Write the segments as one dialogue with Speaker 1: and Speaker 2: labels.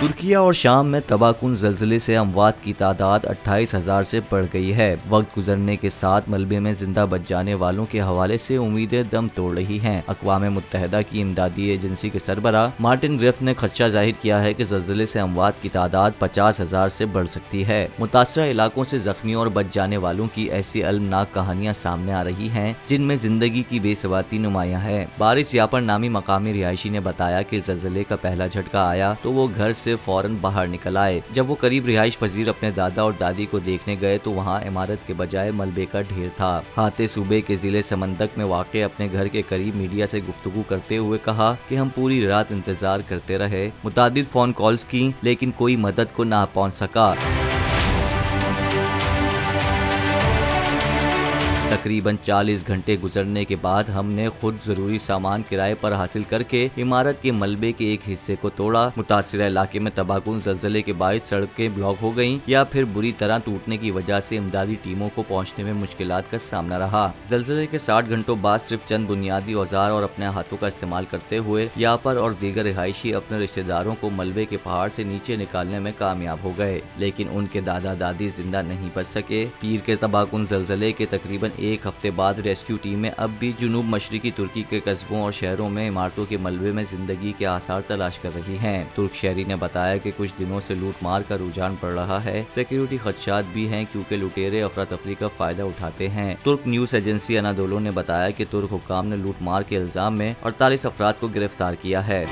Speaker 1: तुर्की और शाम में तबाहकुन ज़लज़ले से अमवात की तादाद 28,000 से बढ़ गई है। वक्त गुजरने के साथ मलबे में जिंदा बच जाने वालों के हवाले से उम्मीदें दम तोड़ रही हैं। अक़वाम मुत्तहिदा की इमदादी एजेंसी के सरबराह मार्टिन ग्रिफ्ट ने खदशा जाहिर किया है कि ज़लज़ले से अमवात की तादाद 50,000 से बढ़ सकती है। मुतासरा इलाकों से जख्मी और बच जाने वालों की ऐसी अलमनाक कहानियाँ सामने आ रही हैं जिनमें जिंदगी की बेसवाती नुमायाँ है। बारिश यापर नामी मकामी रिहायशी ने बताया कि ज़लज़ले का पहला झटका आया तो वो घर से फौरन बाहर निकल आए। जब वो करीब रिहाइश पजीर अपने दादा और दादी को देखने गए तो वहाँ इमारत के बजाय मलबे का ढेर था। हाते सूबे के जिले समंदक में वाक़े अपने घर के करीब मीडिया से गुफ्तगू करते हुए कहा कि हम पूरी रात इंतजार करते रहे, मुतादिद फोन कॉल्स की, लेकिन कोई मदद को ना पहुँच सका। तकरीबन 40 घंटे गुजरने के बाद हमने खुद जरूरी सामान किराए पर हासिल करके इमारत के मलबे के एक हिस्से को तोड़ा। मुतासिरा इलाके में तबाहकुन ज़लज़ले के बाइस सड़कें ब्लॉक हो गईं या फिर बुरी तरह टूटने की वजह से इमदादी टीमों को पहुंचने में मुश्किलात का सामना रहा। ज़लज़ले के 60 घंटों बाद सिर्फ चंद बुनियादी औजार और अपने हाथों का इस्तेमाल करते हुए यापर और दीगर रिहायशी अपने रिश्तेदारों को मलबे के पहाड़ से नीचे निकालने में कामयाब हो गए, लेकिन उनके दादा दादी जिंदा नहीं बच सके। पीर के तबाहकुन ज़लज़ले के तकरीबन एक हफ्ते बाद रेस्क्यू टीमें अब भी जुनूब मशरिकी तुर्की के कस्बों और शहरों में इमारतों के मलबे में जिंदगी के आसार तलाश कर रही हैं। तुर्क शहरी ने बताया कि कुछ दिनों से लूट मार का रुझान बढ़ रहा है। सिक्योरिटी खदशात भी हैं क्योंकि लुटेरे अफरा तफरी का फायदा उठाते हैं। तुर्क न्यूज एजेंसी अनादोलो ने बताया कि तुर्क हुक्काम ने लूट मार के इल्जाम में 48 अफराद को गिरफ्तार किया है।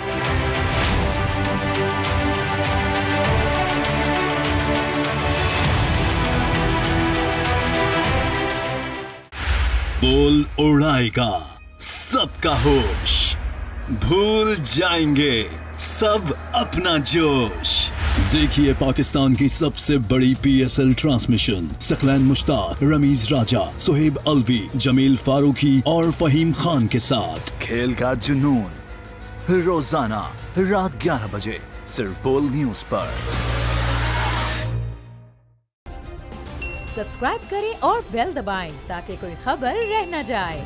Speaker 2: बोल उड़ाएगा सबका होश, भूल जाएंगे सब अपना जोश। देखिए पाकिस्तान की सबसे बड़ी PSL ट्रांसमिशन सकलैन मुश्ताक, रमीज राजा, सुहेब अलवी, जमील फारूकी और फहीम खान के साथ खेल का जुनून रोजाना रात 11 बजे सिर्फ बोल न्यूज पर।
Speaker 3: सब्सक्राइब करें और बेल दबाएं ताकि कोई खबर रह न जाए।